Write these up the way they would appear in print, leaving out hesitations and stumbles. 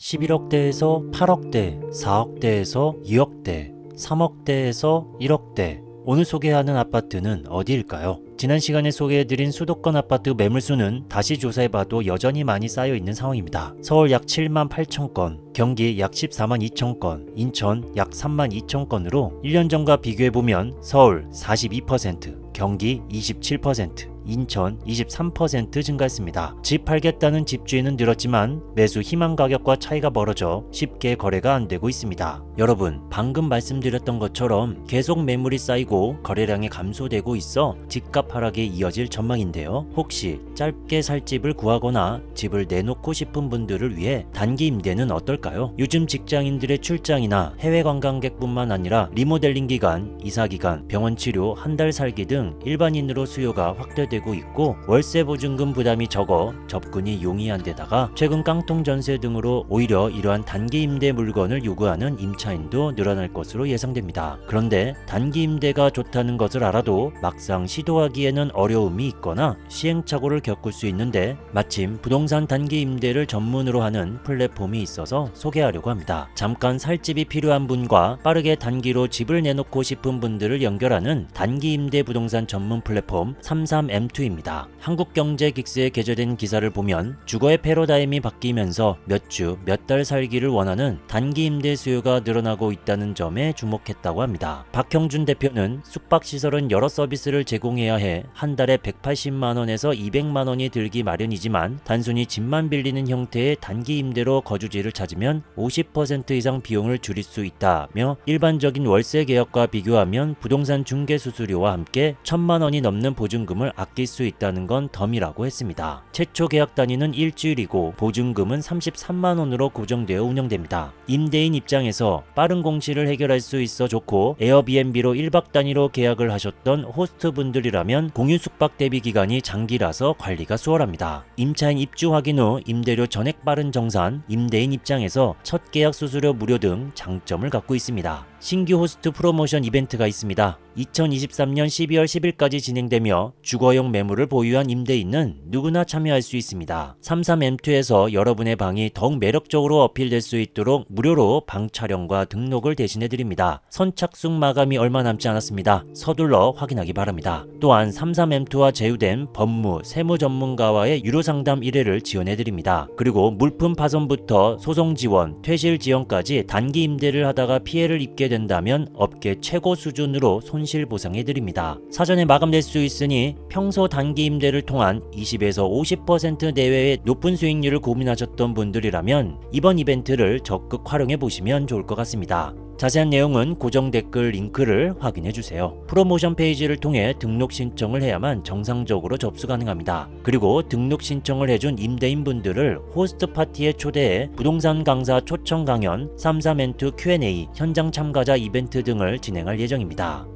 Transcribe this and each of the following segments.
11억대에서 8억대, 4억대에서 2억대, 3억대에서 1억대. 오늘 소개하는 아파트는 어디일까요? 지난 시간에 소개해드린 수도권 아파트 매물수는 다시 조사해봐도 여전히 많이 쌓여있는 상황입니다. 서울 약 7만 8천 건, 경기 약 14만 2천 건, 인천 약 3만 2천 건으로 1년 전과 비교해보면 서울 42%, 경기 27%, 인천 23% 증가했습니다. 집 팔겠다는 집주인은 늘었지만 매수 희망 가격과 차이가 벌어져 쉽게 거래가 안 되고 있습니다. 여러분, 방금 말씀드렸던 것처럼 계속 매물이 쌓이고 거래량이 감소되고 있어 집값 하락에 이어질 전망인데요. 혹시 짧게 살 집을 구하거나 집을 내놓고 싶은 분들을 위해 단기 임대는 어떨까요? 요즘 직장인들의 출장이나 해외 관광객뿐만 아니라 리모델링 기간, 이사 기간, 병원 치료, 한 달 살기 등 일반인으로 수요가 확대되고 있고 월세 보증금 부담이 적어 접근이 용이한 데다가 최근 깡통 전세 등으로 오히려 이러한 단기 임대 물건을 요구하는 임차인도 늘어날 것으로 예상됩니다. 그런데 단기 임대가 좋다는 것을 알아도 막상 시도하기에는 어려움이 있거나 시행착오를 겪을 수 있는데 마침 부동산 단기 임대를 전문으로 하는 플랫폼이 있어서 소개하려고 합니다. 잠깐 살 집이 필요한 분과 빠르게 단기로 집을 내놓고 싶은 분들을 연결하는 단기 임대 부동산 전문 플랫폼 33M2입니다. 한국경제긱스에 게재된 기사를 보면 주거의 패러다임이 바뀌면서 몇 주, 몇 달 살기를 원하는 단기 임대 수요가 늘어나고 있다는 점에 주목했다고 합니다. 박형준 대표는 숙박시설은 여러 서비스를 제공해야 해 한 달에 180만원에서 200만원이 들기 마련이지만 단순히 집만 빌리는 형태의 단기 임대로 거주지를 찾으면 50% 이상 비용을 줄일 수 있다며 일반적인 월세 계약과 비교하면 부동산 중개 수수료와 함께 1,000만원이 넘는 보증금을 아낄 수 있다는 건 덤이라고 했습니다. 최초 계약 단위는 일주일이고 보증금은 33만원으로 고정되어 운영됩니다. 임대인 입장에서 빠른 공시를 해결할 수 있어 좋고 에어비앤비로 1박 단위로 계약을 하셨던 호스트분들이라면 공유 숙박 대비 기간이 장기라서 관리가 수월합니다. 임차인 입주 확인 후 임대료 전액 빠른 정산, 임대인 입장에서 첫 계약 수수료 무료 등 장점을 갖고 있습니다. 신규 호스트 프로모션 이벤트가 있습니다. 2023년 12월 10일까지 진행되며 주거용 매물을 보유한 임대인은 누구나 참여할 수 있습니다. 33M2에서 여러분의 방이 더욱 매력적으로 어필될 수 있도록 무료로 방 촬영과 등록을 대신해드립니다. 선착순 마감이 얼마 남지 않았습니다. 서둘러 확인하기 바랍니다. 또한 33M2와 제휴된 법무, 세무 전문가와의 유료 상담 1회를 지원해드립니다. 그리고 물품 파손부터 소송 지원, 퇴실 지원까지 단기 임대를 하다가 피해를 입게 된다면 업계 최고 수준으로 손실 보상해드립니다. 사전에 마감될 수 있으니 평소 단기 임대를 통한 20에서 50% 내외의 높은 수익률을 고민하셨던 분들이라면 이번 이벤트를 적극 활용해보시면 좋을 것 같습니다. 자세한 내용은 고정 댓글 링크를 확인해주세요. 프로모션 페이지를 통해 등록 신청을 해야만 정상적으로 접수 가능합니다. 그리고 등록 신청을 해준 임대인분들을 호스트 파티에 초대해 부동산 강사 초청 강연, 33M2 Q&A, 현장 참가자 이벤트 등을 진행할 예정입니다.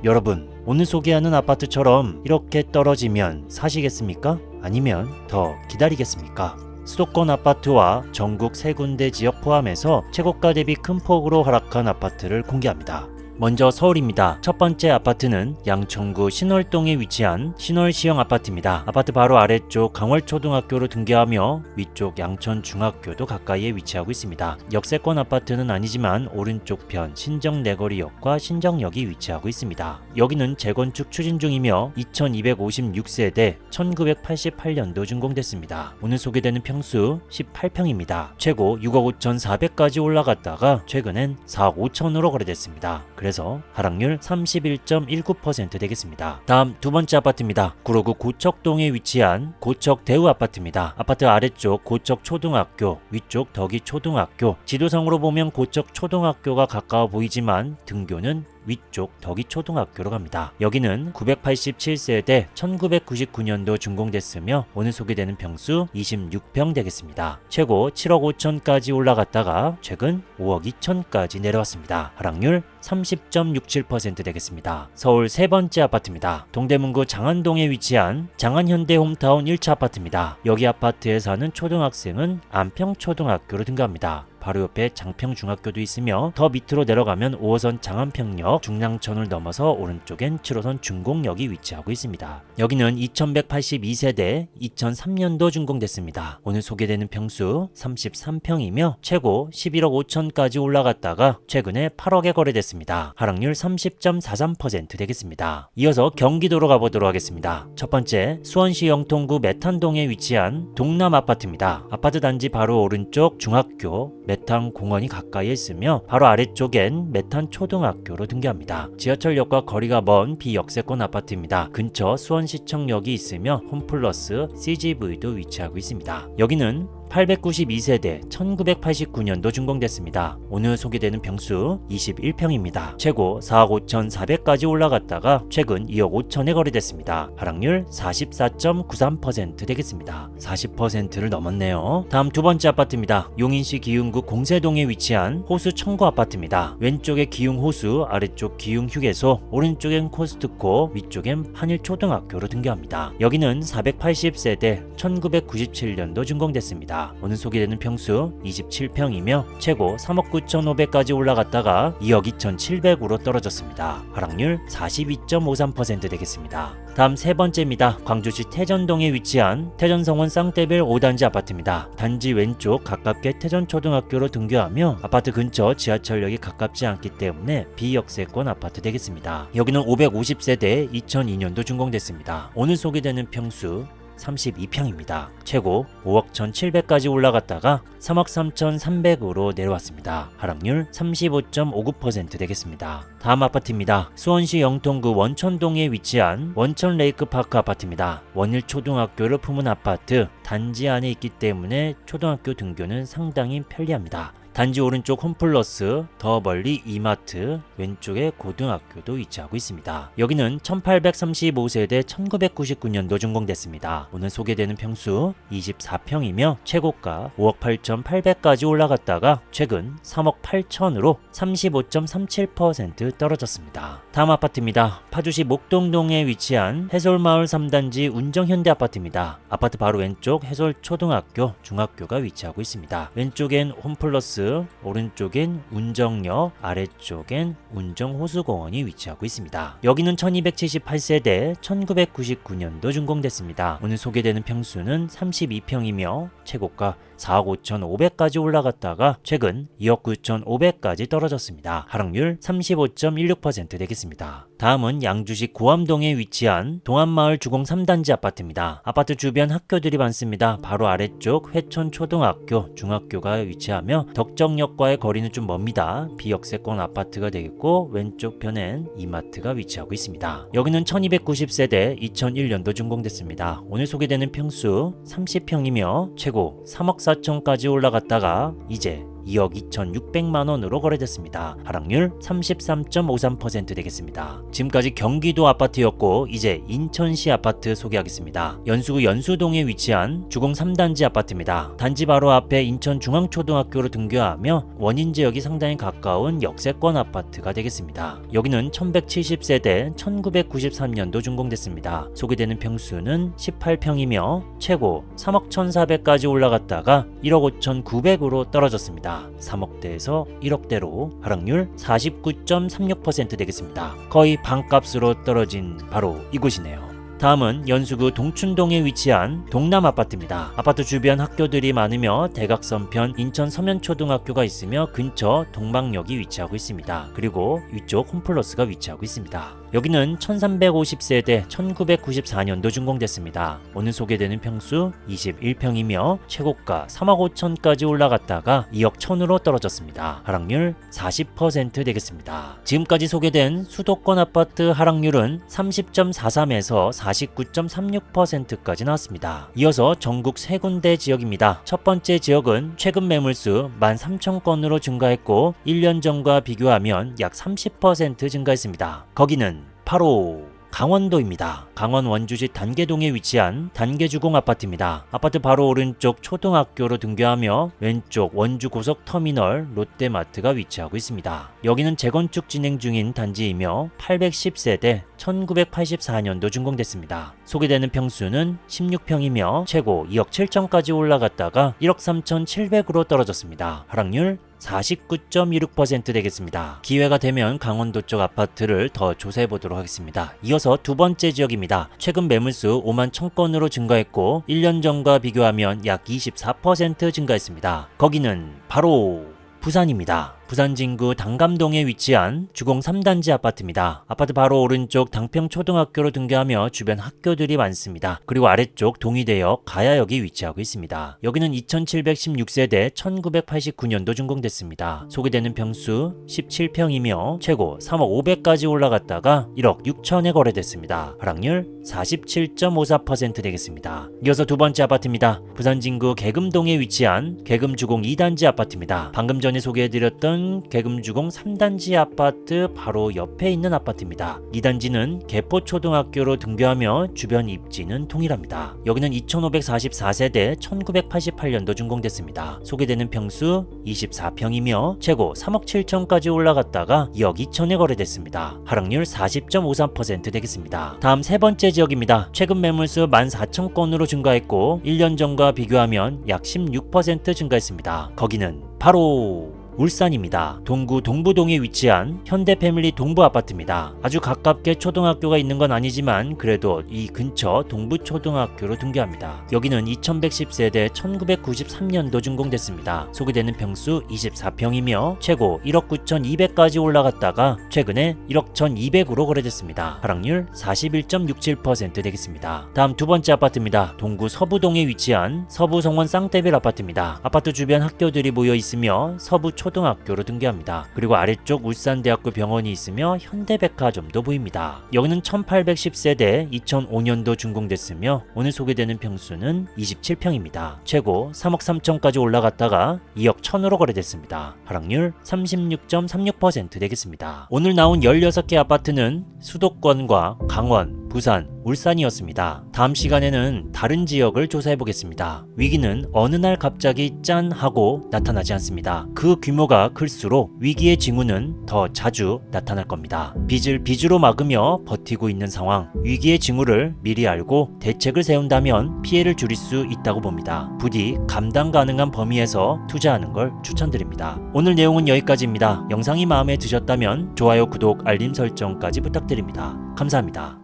여러분, 오늘 소개하는 아파트처럼 이렇게 떨어지면 사시겠습니까? 아니면 더 기다리겠습니까? 수도권 아파트와 전국 3군데 지역 포함해서 최고가 대비 큰 폭으로 하락한 아파트를 공개합니다. 먼저 서울입니다. 첫 번째 아파트는 양천구 신월동에 위치한 신월시형 아파트입니다. 아파트 바로 아래쪽 강월초등학교로 등교하며 위쪽 양천중학교도 가까이에 위치하고 있습니다. 역세권 아파트는 아니지만 오른쪽 편 신정내거리역과 신정역이 위치하고 있습니다. 여기는 재건축 추진 중이며 2256세대 1988년도 준공됐습니다. 오늘 소개되는 평수 18평입니다. 최고 6억 5,400까지 올라갔다가 최근엔 4억 5천으로 거래됐습니다. 그래서 하락률 31.19% 되겠습니다. 다음 두 번째 아파트입니다. 구로구 고척동에 위치한 고척대우 아파트입니다. 아파트 아래쪽 고척초등학교, 위쪽 덕이초등학교. 지도상으로 보면 고척초등학교가 가까워 보이지만 등교는 위쪽 덕이초등학교로 갑니다. 여기는 987세대 1999년도 준공됐으며 오늘 소개되는 평수 26평 되겠습니다. 최고 7억 5천까지 올라갔다가 최근 5억 2천까지 내려왔습니다. 하락률 30.67% 되겠습니다. 서울 세 번째 아파트입니다. 동대문구 장안동에 위치한 장안현대홈타운 1차 아파트입니다. 여기 아파트에 사는 초등학생은 안평초등학교로 등교합니다. 바로 옆에 장평중학교도 있으며 더 밑으로 내려가면 5호선 장안평역, 중랑천을 넘어서 오른쪽엔 7호선 중공역이 위치하고 있습니다. 여기는 2182세대 2003년도 준공됐습니다. 오늘 소개되는 평수 33평이며 최고 11억 5천까지 올라갔다가 최근에 8억에 거래됐습니다. 하락률 30.43% 되겠습니다. 이어서 경기도로 가보도록 하겠습니다. 첫 번째, 수원시 영통구 메탄동에 위치한 동남 아파트입니다. 아파트 단지 바로 오른쪽 중학교, 메탄 공원이 가까이에 있으며 바로 아래쪽엔 메탄 초등학교로 등교합니다. 지하철역과 거리가 먼 비역세권 아파트입니다. 근처 수원시청역이 있으며 홈플러스 CGV도 위치하고 있습니다. 여기는 892세대 1989년도 준공됐습니다. 오늘 소개되는 평수 21평입니다. 최고 4억 5,400까지 올라갔다가 최근 2억 5천에 거래됐습니다. 하락률 44.93% 되겠습니다. 40%를 넘었네요. 다음 두 번째 아파트입니다. 용인시 기흥구 공세동에 위치한 호수 청구 아파트입니다. 왼쪽에 기흥호수, 아래쪽 기흥휴게소, 오른쪽엔 코스트코, 위쪽엔 한일초등학교로 등교합니다. 여기는 480세대 1997년도 준공됐습니다. 오늘 소개되는 평수 27평이며 최고 3억 9,500까지 올라갔다가 2억 2,700으로 떨어졌습니다. 하락률 42.53% 되겠습니다. 다음 세 번째입니다. 광주시 태전동에 위치한 태전성원 쌍떼별 5단지 아파트입니다. 단지 왼쪽 가깝게 태전초등학교로 등교하며 아파트 근처 지하철역이 가깝지 않기 때문에 비역세권 아파트 되겠습니다. 여기는 550세대 2002년도 준공됐습니다. 오늘 소개되는 평수 32평입니다. 최고 5억 1,700까지 올라갔다가 3억 3,300으로 내려왔습니다. 하락률 35.59% 되겠습니다. 다음 아파트입니다. 수원시 영통구 원천동에 위치한 원천 레이크파크 아파트입니다. 원일초등학교를 품은 아파트, 단지 안에 있기 때문에 초등학교 등교는 상당히 편리합니다. 단지 오른쪽 홈플러스, 더 멀리 이마트, 왼쪽에 고등학교도 위치하고 있습니다. 여기는 1835세대 1999년도 준공됐습니다. 오늘 소개되는 평수 24평이며 최고가 5억 8,800까지 올라갔다가 최근 3억 8천으로 35.37% 떨어졌습니다. 다음 아파트입니다. 파주시 목동동에 위치한 해솔마을 3단지 운정현대 아파트입니다. 아파트 바로 왼쪽 해솔초등학교, 중학교가 위치하고 있습니다. 왼쪽엔 홈플러스, 오른쪽엔 운정역, 아래쪽엔 운정호수공원이 위치하고 있습니다. 여기는 1278세대 1999년도 준공됐습니다. 오늘 소개되는 평수는 32평이며 최고가 4억 5,500까지 올라갔다가 최근 2억 9,500까지 떨어졌습니다. 하락률 35.16% 되겠습니다. 다음은 양주시 고암동에 위치한 동안마을 주공 3단지 아파트입니다. 아파트 주변 학교들이 많습니다. 바로 아래쪽 회천초등학교, 중학교가 위치하며 덕정역과의 거리는 좀 멉니다. 비역세권 아파트가 되겠고 왼쪽 편엔 이마트가 위치하고 있습니다. 여기는 1290세대 2001년도 준공됐습니다. 오늘 소개되는 평수 30평이며 최고 3억 4천까지 올라갔다가 이제 2억 2,600만원으로 거래됐습니다. 하락률 33.53% 되겠습니다. 지금까지 경기도 아파트였고 이제 인천시 아파트 소개하겠습니다. 연수구 연수동에 위치한 주공 3단지 아파트입니다. 단지 바로 앞에 인천중앙초등학교로 등교하며 원인지역이 상당히 가까운 역세권 아파트가 되겠습니다. 여기는 1170세대 1993년도 준공됐습니다. 소개되는 평수는 18평이며 최고 3억 1,400까지 올라갔다가 1억 5,900으로 떨어졌습니다. 3억대에서 1억대로 하락률 49.36% 되겠습니다. 거의 반값으로 떨어진 바로 이곳이네요. 다음은 연수구 동춘동에 위치한 동남 아파트입니다. 아파트 주변 학교들이 많으며 대각선편 인천 서면초등학교가 있으며 근처 동방역이 위치하고 있습니다. 그리고 위쪽 홈플러스가 위치하고 있습니다. 여기는 1350세대 1994년도 준공됐습니다. 오늘 소개되는 평수 21평이며 최고가 3억 5천까지 올라갔다가 2억 1천으로 떨어졌습니다. 하락률 40% 되겠습니다. 지금까지 소개된 수도권 아파트 하락률은 30.43에서 49.36%까지 나왔습니다. 이어서 전국 세 군데 지역입니다. 첫 번째 지역은 최근 매물수 13,000건으로 증가했고 1년 전과 비교하면 약 30% 증가했습니다. 거기는 바로 강원도입니다. 강원 원주시 단계동에 위치한 단계주공 아파트입니다. 아파트 바로 오른쪽 초등학교로 등교하며 왼쪽 원주 고속터미널 롯데마트가 위치하고 있습니다. 여기는 재건축 진행 중인 단지이며 810세대 1984년도 준공됐습니다. 소개되는 평수는 16평이며 최고 2억 7천까지 올라갔다가 1억 3,700으로 떨어졌습니다. 하락률 49.26% 되겠습니다. 기회가 되면 강원도 쪽 아파트를 더 조사해 보도록 하겠습니다. 이어서 두 번째 지역입니다. 최근 매물수 5만 1,000건으로 증가했고 1년 전과 비교하면 약 24% 증가했습니다. 거기는 바로 부산입니다. 부산 진구 당감동에 위치한 주공 3단지 아파트입니다. 아파트 바로 오른쪽 당평초등학교로 등교하며 주변 학교들이 많습니다. 그리고 아래쪽 동의대역 가야역이 위치하고 있습니다. 여기는 2716세대 1989년도 준공됐습니다. 소개되는 평수 17평이며 최고 3억 500까지 올라갔다가 1억 6천에 거래됐습니다. 하락률 47.54% 되겠습니다. 이어서 두 번째 아파트입니다. 부산 진구 계금동에 위치한 계금주공 2단지 아파트입니다. 방금 전에 소개해드렸던 계금주공 3단지 아파트 바로 옆에 있는 아파트입니다. 2단지는 개포초등학교로 등교하며 주변 입지는 동일합니다. 여기는 2544세대 1988년도 준공됐습니다. 소개되는 평수 24평이며 최고 3억 7천까지 올라갔다가 2억 2천에 거래됐습니다. 하락률 40.53% 되겠습니다. 다음 세 번째 지역입니다. 최근 매물수 14,000건으로 증가했고 1년 전과 비교하면 약 16% 증가했습니다. 거기는 바로 울산입니다. 동구 동부동에 위치한 현대패밀리 동부 아파트입니다. 아주 가깝게 초등학교가 있는 건 아니지만 그래도 이 근처 동부초등학교로 등교합니다. 여기는 2110세대 1993년도 준공됐습니다. 소개되는 평수 24평이며 최고 1억 9,200까지 올라갔다가 최근에 1억 1,200으로 거래됐습니다. 하락률 41.67% 되겠습니다. 다음 두 번째 아파트입니다. 동구 서부동에 위치한 서부성원 쌍떼빌 아파트입니다. 아파트 주변 학교들이 모여 있으며 서부 초등학교로 등교합니다. 그리고 아래쪽 울산대학교 병원이 있으며 현대백화점도 보입니다. 여기는 1810세대 2005년도 준공됐으며 오늘 소개되는 평수는 27평입니다. 최고 3억 3천까지 올라갔다가 2억 1천으로 거래됐습니다. 하락률 36.36% 되겠습니다. 오늘 나온 16개 아파트는 수도권과 강원, 부산, 울산이었습니다. 다음 시간에는 다른 지역을 조사해 보겠습니다. 위기는 어느 날 갑자기 짠 하고 나타나지 않습니다. 그 규모가 클수록 위기의 징후는 더 자주 나타날 겁니다. 빚을 빚으로 막으며 버티고 있는 상황, 위기의 징후를 미리 알고 대책을 세운다면 피해를 줄일 수 있다고 봅니다. 부디 감당 가능한 범위에서 투자하는 걸 추천드립니다. 오늘 내용은 여기까지입니다. 영상이 마음에 드셨다면 좋아요, 구독, 알림 설정까지 부탁드립니다. 감사합니다.